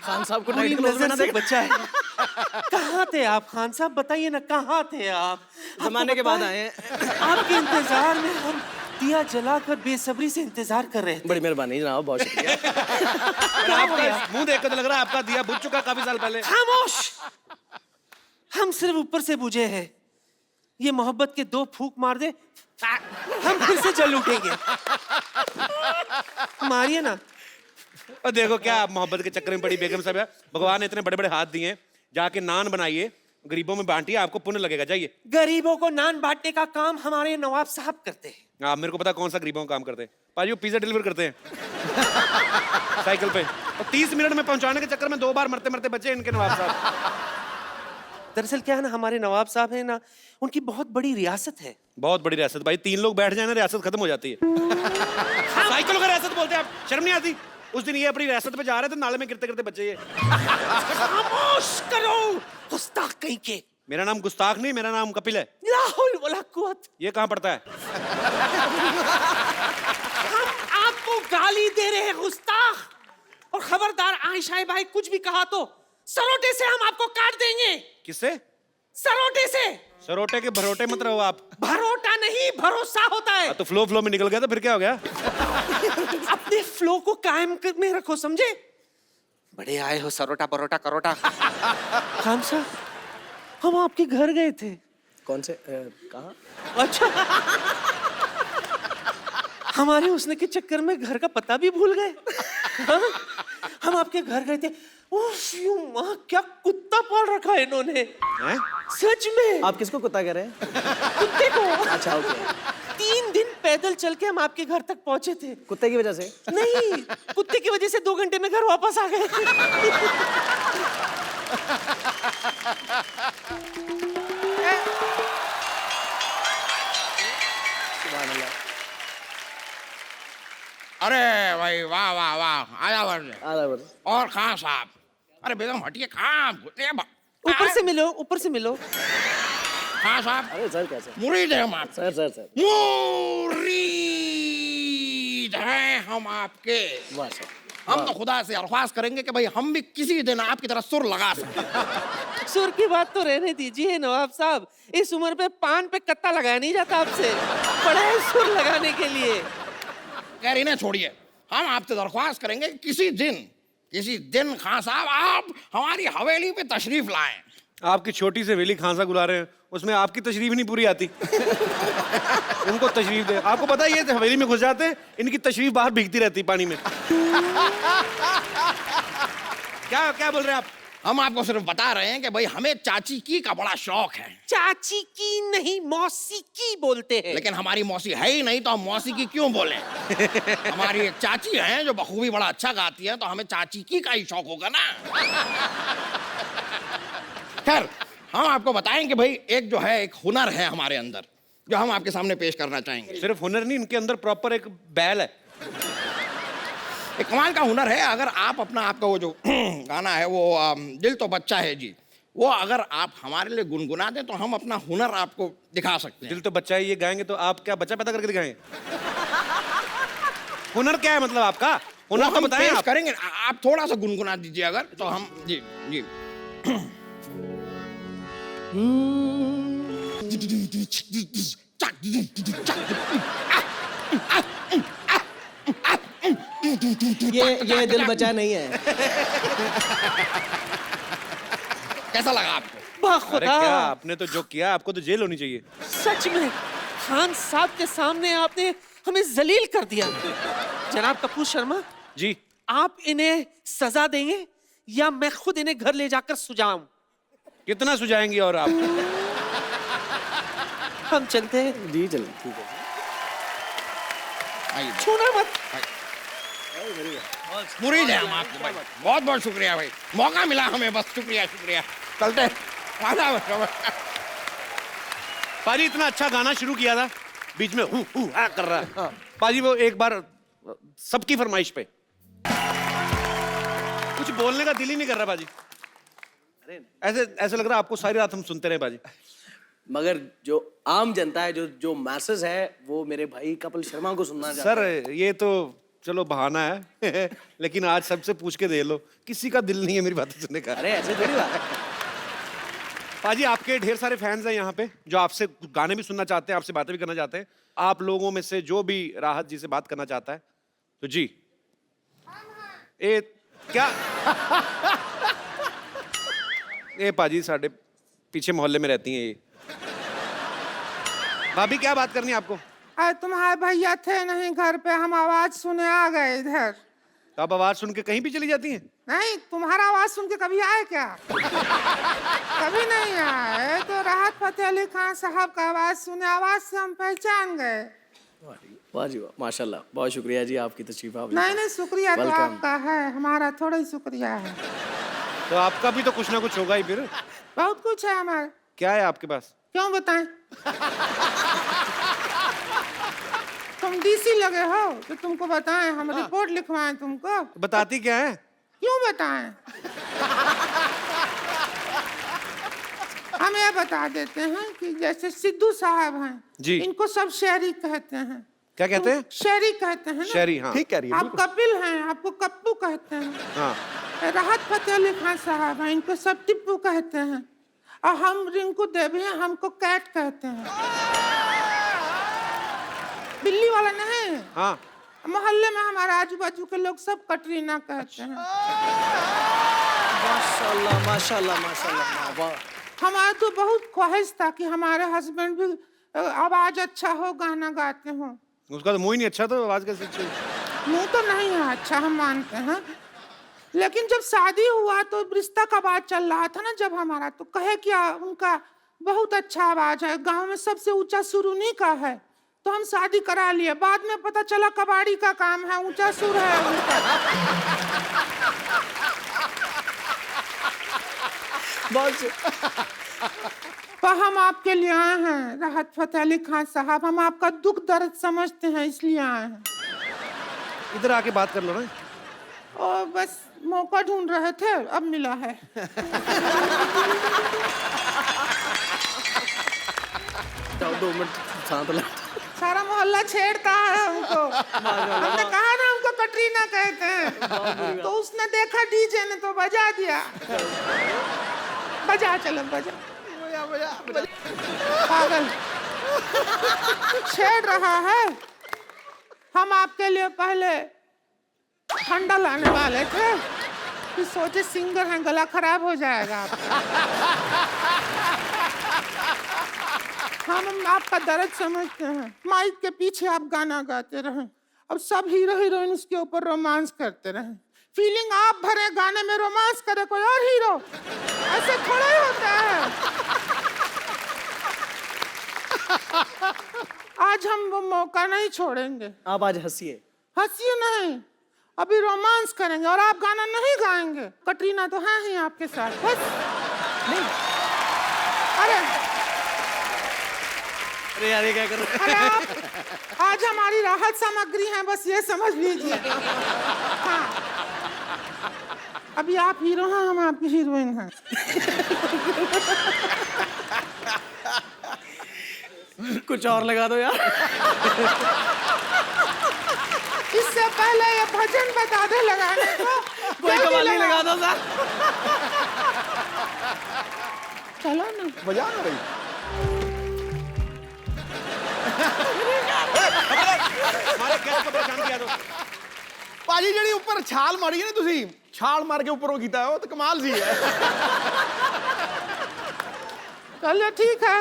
खान साहब को पूरी टाइट क्लोज में ना नजर से देख। बचा है। कहाँ थे आप खान साहब, बताइए ना कहाँ थे आप? जमाने के बाद आए हैं। आपके इंतजार में हम दिया जलाकर बेसब्री से इंतजार कर रहे थे। बड़ी मेहरबानी जनाब, बहुत शुक्रिया। आपका मुंह देख कर तो लग रहा है आपका दिया बुझ चुका काफी साल पहले। खामोश, हम सिर्फ ऊपर से बुझे हैं। ये मोहब्बत के 2 फूंक मार दे, हम फिर से जल उठेंगे। मारिए ना। और देखो क्या आप मोहब्बत के चक्कर में पड़ी बेगम साहब। भगवान ने इतने बड़े बड़े हाथ दिए हैं, जाके नान बनाइए, गरीबों में बांटिए, आपको पुण्य लगेगा। जाइए। गरीबों को नान बांटने का काम हमारे नवाब साहब करते हैं। आप मेरे को पता कौन सा गरीबों का काम करते हैं। पाजी, वो पिज्जा डिलीवर करते हैं साइकिल पे, और 30 मिनट में पहुंचाने के चक्कर में 2 बार मरते मरते बचे इनके नवाब साहब। दरअसल क्या है ना, हमारे नवाब साहब है ना, उनकी बहुत बड़ी रियासत है। बहुत बड़ी रियासत भाई, 3 लोग बैठ जाए ना रियासत खत्म हो जाती है। साइकिलों का रियासत बोलते हैं आप, शर्म नहीं आती? उस दिन ये अपनी रियासत पे जा रहे थे, नाले में गिरते गिरते बचे ये। खामोश करो गुस्ताख कहीं के। मेरा नाम गुस्ताख नहीं, मेरा नाम कपिल है। ला हौल वला कुव्वत। ये कहाँ पड़ता है? हम आपको गाली दे रहे हैं गुस्ताख, और खबरदार आयशा भाई कुछ भी कहा तो सरोटे से हम आपको काट देंगे। किससे? सरोटे से। सरोटे के भरोटे मत रहो आप। भरोटा नहीं, भरोसा होता है। तो फ्लो में निकल गया तो फिर क्या हो गया? अपने फ्लो को कायम में रखो, समझे? बड़े आए हो सरोटा परोटा करोटा। खान साहब, हम आपके घर गए थे। कौन से कहाँ? अच्छा, हमारे उसने के चक्कर में घर का पता भी भूल गए। हाँ? हम आपके घर गए थे। उफ, यूं माँ, क्या कुत्ता पाल रखा है इन्होंने। हैं? सच में। आप किसको कुत्ता कह रहे हैं? कुत्ते को। अच्छा, ओके। 3 दिन पैदल चल के हम आपके घर तक पहुंचे थे। कुत्ते की वजह से? नहीं, कुत्ते की वजह से 2 घंटे में घर वापस आ गए। अरे भाई वाह वाह वाह, आया वर्ष। और खान साहब, अरे बेगम हटिए, कहाँ ऊपर से मिलो, ऊपर से मिलो। खान साहब, अरे सर कैसे? मुरीद है हम आपके। सर मुरीद हैं हम आपके। वाह सर। हम तो खुदा से अरख्वास्त करेंगे कि भाई हम भी किसी दिन आपकी तरह सुर लगा सकें। सुर की बात तो रहने दीजिए नवाब साहब, इस उम्र पे पान पे कत्ता लगाया नहीं जाता आपसे। बड़ा है सुर लगाने के लिए। खैर इन्हें छोड़िए, हम आपसे दरख्वास्त करेंगे कि किसी दिन खान साहब आप हमारी हवेली पे तशरीफ लाएं। आपकी छोटी से हवेली खांसा गुला रहे हैं, उसमें आपकी तशरीफ नहीं पूरी आती। उनको तशरीफ दे। आपको पता है ये हवेली में घुस जाते हैं, इनकी तशरीफ बाहर भीगती रहती पानी में। क्या क्या बोल रहे हैं आप? हम आपको सिर्फ बता रहे हैं कि भाई हमें चाची की का बड़ा शौक है। चाची की नहीं, मौसी की बोलते हैं। लेकिन हमारी मौसी है ही नहीं तो हम मौसी की क्यों बोले? हमारी एक चाची है जो बखूबी बड़ा अच्छा गाती है, तो हमें चाची की का ही शौक होगा ना। खैर हम आपको बताएं कि भाई एक जो है, एक हुनर है हमारे अंदर जो हम आपके सामने पेश करना चाहेंगे। सिर्फ हुनर नहीं, इनके अंदर प्रॉपर एक बैल है। एक कमाल का हुनर है। अगर आप अपना आपका वो जो गाना है वो दिल तो बच्चा है जी, वो अगर आप हमारे लिए गुनगुना दें तो हम अपना हुनर आपको दिखा सकते हैं। दिल तो बच्चा है, ये गाएंगे तो आप क्या बच्चा पैदा करके दिखाएंगे? हुनर क्या है मतलब आपका? हुनर तो हम बताएं पेश आप। करेंगे। आप थोड़ा सा गुनगुना दीजिए अगर, तो हम जी जी। ये दिल बचा नहीं है। कैसा लगा आपको? अरे खुदा, क्या आपने तो जो किया, आपको तो जेल होनी चाहिए। सच में खान साहब के सामने आपने हमें जलील कर दिया। जनाब कपूर शर्मा जी, आप इन्हें सजा देंगे या मैं खुद इन्हें घर ले जाकर सुझाऊं? कितना सुझाएंगे और आप? हम चलते हैं। जी चलिए, ठीक है। आइए। छूना मत। मुरीद है हम आपके भाई। बहुत बहुत शुक्रिया भाई, मौका मिला हमें, बस शुक्रिया शुक्रिया। चलते हैं। पाजी इतना अच्छा गाना शुरू किया था, बीच में हूँ कर रहा है। पाजी वो एक बार सबकी फरमाइश पे कुछ बोलने का दिल ही नहीं कर रहा पाजी। ऐसे ऐसे लग रहा है आपको सारी रात हम सुनते रहे पाजी। मगर जो आम जनता है, जो मैसेज है, वो मेरे भाई कपिल शर्मा को सुनना चाहता है। सर ये तो चलो बहाना है लेकिन आज सबसे पूछ के दे लो, किसी का दिल नहीं है मेरी बातें सुनने का। अरे ऐसे थोड़ी बात है। पाजी आपके ढेर सारे फैंस हैं यहाँ पे जो आपसे गाने भी सुनना चाहते हैं, आपसे बातें भी करना चाहते हैं। आप लोगों में से जो भी राहत जी से बात करना चाहता है तो जी। ए क्या ए पाजी साढ़े पीछे मोहल्ले में रहती हैं ये। भाभी क्या बात करनी है आपको? अरे तुम्हारे भैया थे नहीं घर पे, हम आवाज सुने आ गए इधर। तो आप आवाज सुन के कहीं भी चली जाती हैं? नहीं, तुम्हारा आवाज सुन के कभी आए क्या? कभी नहीं आए। तो राहत फतेह अली खान साहब का आवाज सुने, आवाज से हम पहचान गए। वाह जी वाह, माशाल्लाह, बहुत शुक्रिया जी आपकी तशरीफ आवरी। नहीं शुक्रिया तो Welcome. आपका है, हमारा थोड़ा ही शुक्रिया है। तो आपका भी तो कुछ ना कुछ होगा ही फिर। बहुत कुछ है हमारा। क्या है आपके पास? क्यों बताएं? तुम डीसी लगे हो तो तुमको बताएं, हम रिपोर्ट लिखवाएं तुमको? बताती क्या है? क्यों बताएं? हम ये बता देते हैं कि जैसे सिद्धू साहब हैं जी। इनको सब शेरी कहते हैं। क्या कहते हैं? शेरी कहते हैं ना? शेरी, हाँ। ठीक कह रही है, आप कपिल हैं, आपको कप्पू कहते हैं। हाँ। राहत फतेह अली खान साहब हैं, इनको सब टिप्पू कहते हैं। और हम रिंकू देवी हैं, हमको कैट कहते हैं। बिल्ली वाला नहीं। हाँ, मोहल्ले में हमारे आजू बाजू के लोग सब कटरीना कहते हैं। माशाल्लाह माशाल्लाह माशाल्लाह, वाह। हमारा तो बहुत ख्वाहिश था कि हमारे हस्बैंड भी आवाज अच्छा हो, गाना गाते हो। उसका तो मुंह ही नहीं अच्छा, तो आवाज कैसे अच्छी? मुंह तो नहीं है अच्छा, हम मानते हैं, लेकिन जब शादी हुआ तो रिश्ता का बात चल रहा था ना जब हमारा, तो कहे कि उनका बहुत अच्छा आवाज है, गांव में सबसे ऊंचा सुर उन्हीं का है, तो हम शादी करा लिए। बाद में पता चला कबाड़ी का काम है, ऊंचा सुर है उनका। तो हम आपके लिए आए हैं राहत फतेह अली खान साहब, हम आपका दुख दर्द समझते हैं इसलिए आए हैं। इधर आके बात कर लो ना। और बस मौका ढूंढ रहे थे, अब मिला है। जाओ 2 मिनट शांत लो। सारा मोहल्ला छेड़ता है हमको। हमने कहा ना हमको कटरीना कहते हैं, तो उसने देखा डीजे ने तो बजा दिया। बजा, चलो बजा। पागल छेड़ रहा है। हम आपके लिए पहले ठंडा लाने वाले थे, फिर सोचे सिंगर हैं, गला खराब हो जाएगा आपका। हम आपका दर्द समझते हैं। माइक के पीछे आप गाना गाते रहे, अब सब हीरो हीरोइन उसके ऊपर रोमांस करते रहे। फीलिंग आप भरे गाने में रोमांस करे कोई और हीरो, ऐसे थोड़ा ही होता है। आज हम वो मौका नहीं छोड़ेंगे। आप आज हंसिए। हंसिए नहीं, अभी रोमांस करेंगे और आप गाना नहीं गाएंगे। कटरीना तो है ही आपके साथ, बस नहीं। अरे यार ये क्या कर रहे अरे आप आज हमारी राहत सामग्री है, बस ये समझ लीजिए। हाँ, अभी आप हीरो हैं, हम आपकी हीरोइन हैं। कुछ और लगा दो यार। इससे पहले ये भजन बता दे लगाने को। कोई कवाली लगा दो सर। चलो ना, बजा ना भाई। हमारे गेस्ट को परेशान किया तो। ਭਾਜੀ ਜਿਹੜੀ ਉੱਪਰ ਛਾਲ ਮਾਰੀ ਹੈ ਨਾ ਤੁਸੀਂ, ਛਾਲ ਮਾਰ ਕੇ ਉੱਪਰੋਂ ਕੀਤਾ ਉਹ ਤਾਂ ਕਮਾਲ ਸੀ ਹੈ। चलो ठीक है।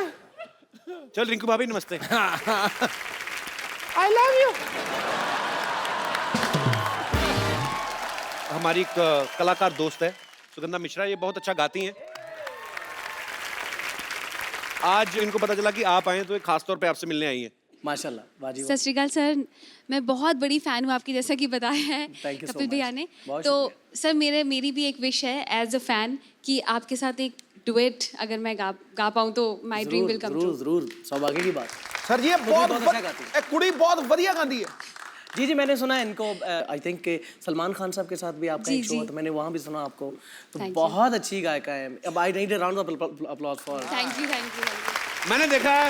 चल रिंकू भाभी नमस्ते। I love you. हमारी एक कलाकार दोस्त है सुगंधा मिश्रा, ये बहुत अच्छा गाती हैं। आज इनको पता चला कि आप आए तो ये खास तौर पे आपसे मिलने आई हैं। माशाल्लाह, वाजी सत श्री अकाल सर, मैं बहुत बड़ी फ़ैन हूँ आपकी, जैसा कि बताया है Thank you so कपिल भैया much. ने। बहुत तो सर मेरी भी एक विश है एज अ फ़ैन कि आपके साथ एक डुएट अगर मैं गा पाऊँ तो my dream will come true. जरूर जरूर, सौभाग्य की बात। सर जी ये बहुत अच्छा गाती है। एक कुड़ी बहुत बढ़िया गाती है। जी जी, मैंने सुना है इनको, आई थिंक के सलमान खान साहब के साथ भी आपका जी, एक शो जी। है, तो मैंने वहाँ भी सुना आपको, तो Thank you. बहुत अच्छी गायिका है। अब I need a round of applause for. Thank you thank you. मैंने देखा है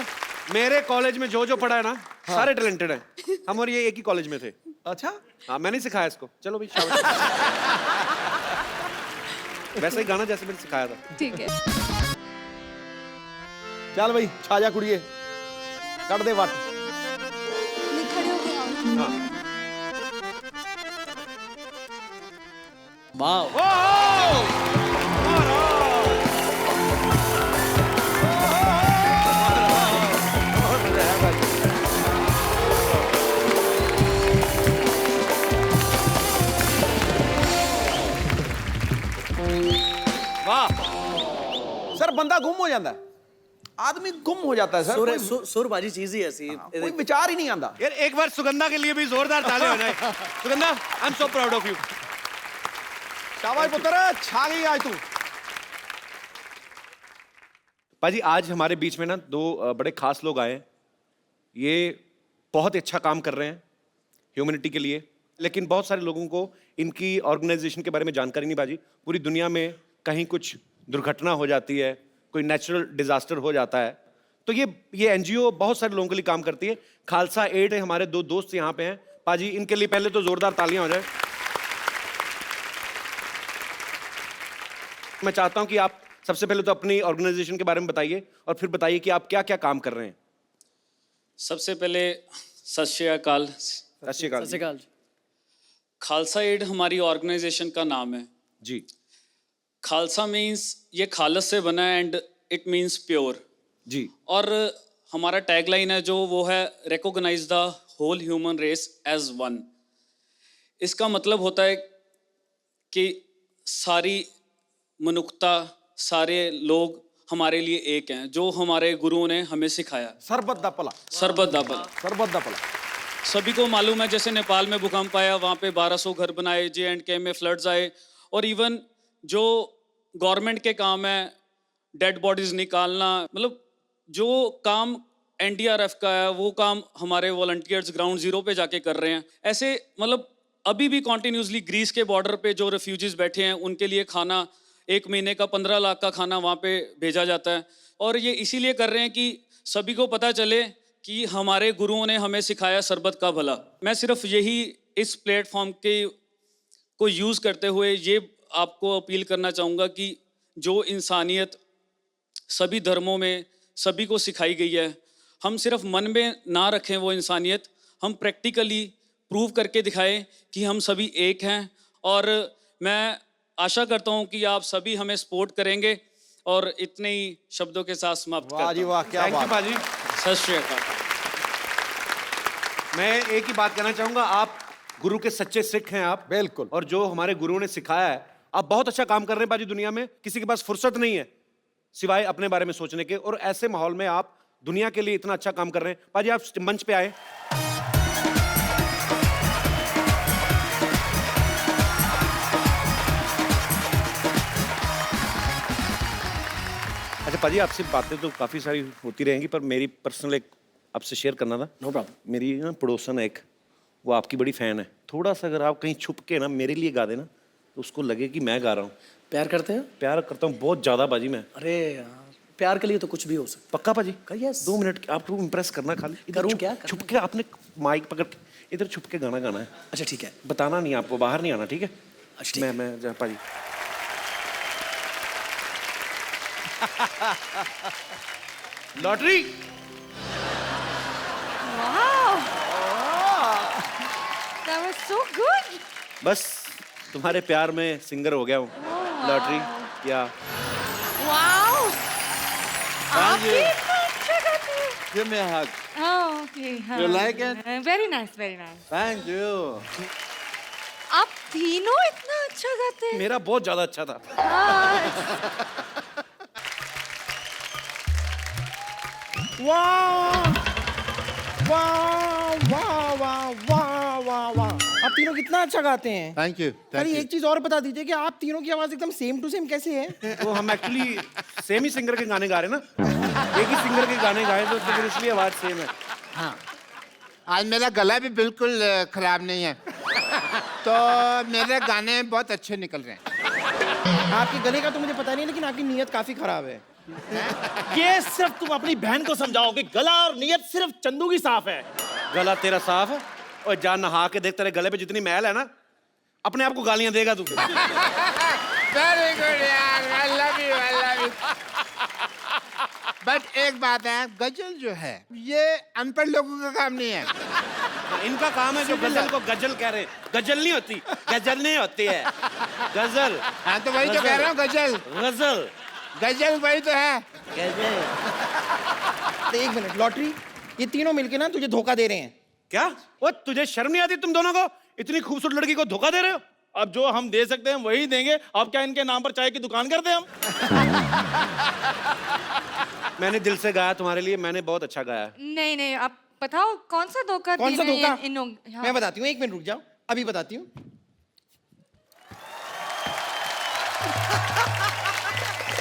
मेरे कॉलेज में जो पढ़ा है ना, सारे टैलेंटेड हैं। हम और ये एक ही कॉलेज में थे। अच्छा, हाँ मैंने सिखाया इसको। चलो भाई शाबाश। वैसे ही गाना जैसे मैंने सिखाया था। ठीक है। ਚੱਲ ਬਈ ਛਾ ਜਾ ਕੁੜੀਏ, ਕੱਢ ਦੇ ਵੱਟ। मैं खड़े हो गए और हाँ। वाह, वाह। सर बंदा गुम हो जाता है, आदमी गुम हो जाता है सर। सुर बाजी चीज ही ऐसी है। कोई विचार ही नहीं आता। यार एक बार सुगंधा के लिए भी जोरदार ताली हो जाए। Sugandha, I am so proud of you. शाबाश पुत्र, छा गई आज तू। पाजी आज हमारे बीच में ना दो बड़े खास लोग आए हैं। ये बहुत ही अच्छा काम कर रहे हैं ह्यूमैनिटी के लिए, लेकिन बहुत सारे लोगों को इनकी ऑर्गेनाइजेशन के बारे में जानकारी नहीं बाजी। पूरी दुनिया में कहीं कुछ दुर्घटना हो जाती है, कोई नेचुरल डिजास्टर हो जाता है, तो ये एनजीओ बहुत सारे लोगों के लिए काम करती है। खालसा एड है, हमारे दो दोस्त यहाँ पे हैं। पाजी इनके लिए पहले तो जोरदार तालियां हो जाए। मैं चाहता हूं कि आप सबसे पहले तो अपनी ऑर्गेनाइजेशन के बारे में बताइए और फिर बताइए कि आप क्या क्या काम कर रहे हैं। सबसे पहले सत श्री अकाल। सत श्री अकाल। खालसा एड हमारी ऑर्गेनाइजेशन का नाम है जी। खालसा मीन्स ये खालस से बना है एंड इट मीन्स प्योर जी। और हमारा टैगलाइन है जो वो है recognise the whole human race as one. इसका मतलब होता है कि सारी मनुष्यता, सारे लोग हमारे लिए एक हैं, जो हमारे गुरुओं ने हमें सिखाया। सरबत दा भला। सरबत दा भला। सरबत दा भला। सभी को मालूम है, जैसे नेपाल में भूकंप आया, वहाँ पे 1200 घर बनाए, JNK में फ्लड्स आए, और इवन जो गवर्नमेंट के काम है डेड बॉडीज निकालना, मतलब जो काम NDRF का है वो काम हमारे वॉलंटियर्स ग्राउंड जीरो पे जाके कर रहे हैं। ऐसे मतलब अभी भी कॉन्टिन्यूसली ग्रीस के बॉर्डर पे जो रेफ्यूजीज बैठे हैं उनके लिए खाना 1 महीने का 15 लाख का खाना वहाँ पे भेजा जाता है। और ये इसीलिए कर रहे हैं कि सभी को पता चले कि हमारे गुरुओं ने हमें सिखाया सरबत का भला। मैं सिर्फ यही इस प्लेटफॉर्म के को यूज़ करते हुए ये आपको अपील करना चाहूँगा कि जो इंसानियत सभी धर्मों में सभी को सिखाई गई है, हम सिर्फ मन में ना रखें वो इंसानियत, हम प्रैक्टिकली प्रूव करके दिखाएं कि हम सभी एक हैं। और मैं आशा करता हूं कि आप सभी हमें सपोर्ट करेंगे और इतने ही शब्दों के साथ समाप्त करता हूं। वाह जी वाह, क्या बात। पाजी। सत श्री अकाल। मैं एक ही बात कहना चाहूंगा, आप गुरु के सच्चे सिख हैं आप। बिल्कुल। और जो हमारे गुरुओं ने सिखाया है, आप बहुत अच्छा काम कर रहे हैं पाजी। दुनिया में किसी के पास फुर्सत नहीं है सिवाय अपने बारे में सोचने के, और ऐसे माहौल में आप दुनिया के लिए इतना अच्छा काम कर रहे हैं। पाजी आप मंच पे आए। अच्छा पाजी, आपसे बातें तो काफ़ी सारी होती रहेंगी, पर मेरी पर्सनल एक आपसे शेयर करना था। No problem. मेरी ना पड़ोसन है एक, वो आपकी बड़ी फ़ैन है। थोड़ा सा अगर आप कहीं छुप के ना मेरे लिए गा देना तो उसको लगे कि मैं गा रहा हूँ। प्यार करते हैं? प्यार करता हूँ बहुत ज़्यादा बाजी मैं। अरे यार, प्यार के लिए तो कुछ भी हो सकता। पक्का पाजी? यस। 2 मिनट आपको इम्प्रेस करना खाली। इधर करूँ छुप- क्या? छुप के आपने माइक पकड़ के इधर छुप के गाना गाना है। अच्छा ठीक है। बताना नहीं आपको, बाहर नहीं आना, ठीक है? अच्छा ठीक है। मैं पाजी। Lottery. Wow! That was so good. बस तुम्हारे प्यार में सिंगर हो गया हूँ। लॉटरी या Wow! आप भी इतना अच्छा गाते हैं। Give me a hug. Oh, okay. हाँ. You like it? Very nice, very nice. Thank you. आप तीनों इतना अच्छा गाते हैं। मेरा बहुत ज्यादा अच्छा था। वाह वाह वाह वाह वाह वाह वाह, आप तीनों कितना अच्छा गाते हैं। Thank you. अरे एक चीज और बता दीजिए कि आप तीनों की आवाज एकदम सेम टू सेम कैसे है? तो हम एक्चुअली सेम ही सिंगर के गाने गा रहे हैं ना, एक ही सिंगर के गाने गाए तो फिर इसलिए आवाज सेम है। हाँ, आज मेरा गला भी बिल्कुल खराब नहीं है, तो मेरे गाने बहुत अच्छे निकल रहे हैं। आपके गले का तो मुझे पता नहीं, लेकिन आपकी नीयत काफी खराब है। ये सिर्फ तुम अपनी बहन को समझाओ कि गला और नीयत सिर्फ चंदू की साफ है। गला तेरा साफ है और जा नहा के देख, तेरे गले पे जितनी मैल है ना, अपने आप को गालियां देगा तू। वेरी गुड यार, I love you, I love you. But एक बात है, गजल जो है ये अनपढ़ लोगों का काम नहीं है। इनका काम है जो गजल को गजल कह रहे हैं। गजल नहीं होती, गजल नहीं होती है, गजल। हाँ तो वही तो कह रहा हूँ, गजल गजल गजल वही तो है। तो एक मिनट, लॉटरी, ये तीनों मिलके ना तुझे धोखा दे रहे हैं। क्या? वो तुझे शर्म नहीं आती तुम दोनों को? इतनी खूबसूरत लड़की को धोखा दे रहे हो? अब जो हम दे सकते हैं वही देंगे। अब क्या इनके नाम पर चाय की दुकान कर दें हम? मैंने दिल से गाया तुम्हारे लिए, मैंने बहुत अच्छा गाया। नहीं नहीं, आप बताओ कौन सा धोखा? कौन सा धोखा? हाँ। मैं बताती हूँ, 1 मिनट रुक जाओ, अभी बताती हूँ।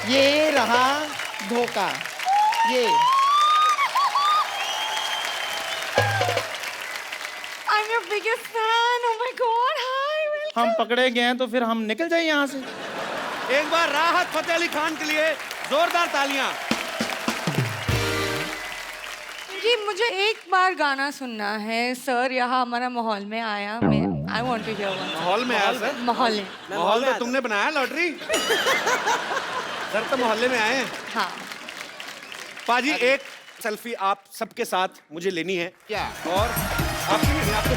ये रहा धोखा, ये। I'm your biggest fan. Oh my God. Hi. Welcome. हम पकड़े गए हैं तो फिर हम निकल जाए यहाँ से। एक बार राहत फतेह अली खान के लिए जोरदार तालियां। जी मुझे एक बार गाना सुनना है सर, यहाँ हमारा माहौल में आया। मैं I want to hear one. माहौल में आया सर? माहौल में। माहौल तो तुमने बनाया लॉटरी। सर तो मोहल्ले में आए हैं। हाँ। पाजी एक सेल्फी आप सबके साथ मुझे लेनी है। क्या? और आपकी नहीं, आपको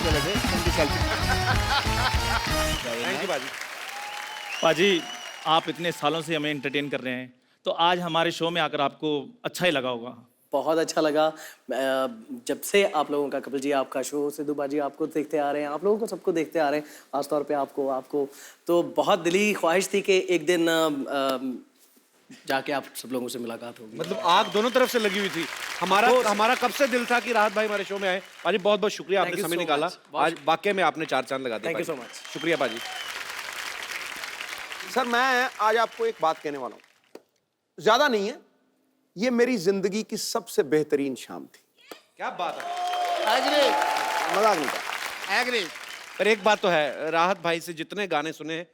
चलो जी, थैंक यू पाजी। पाजी आप इतने सालों से हमें एंटरटेन कर रहे हैं, तो आज हमारे शो में आकर आपको अच्छा ही लगा होगा। बहुत अच्छा लगा। जब से आप लोगों का, कपिल जी आपका शो, सिद्धू बाजी आपको देखते आ रहे हैं, आप लोगों को सबको देखते आ रहे हैं, खासतौर पे आपको तो बहुत दिली ख्वाहिश थी कि एक दिन जाके आप सब लोगों से मुलाकात होगी। मतलब आग दोनों तरफ से लगी हुई थी। हमारा कब से दिल था कि राहत भाई हमारे शो में आए। पाजी बहुत बहुत शुक्रिया, Thank आपने you समय so निकाला। much. बहुत आज वाकई में आपने 4 चांद लगा दिए। Thank you पाजी। so much. शुक्रिया पाजी। सर मैं आज आपको एक बात कहने वाला हूं, ज्यादा नहीं है, ये मेरी जिंदगी की सबसे बेहतरीन शाम थी। क्या बात है। मजाक नहीं कर। एग्री। पर एक बात तो है, राहत भाई से जितने गाने सुने,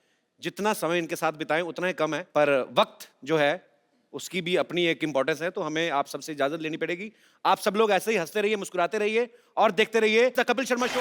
जितना समय इनके साथ बिताएं उतना ही कम है। पर वक्त जो है उसकी भी अपनी एक इंपॉर्टेंस है, तो हमें आप सबसे इजाजत लेनी पड़ेगी। आप सब लोग ऐसे ही हंसते रहिए, मुस्कुराते रहिए और देखते रहिए द कपिल शर्मा शो।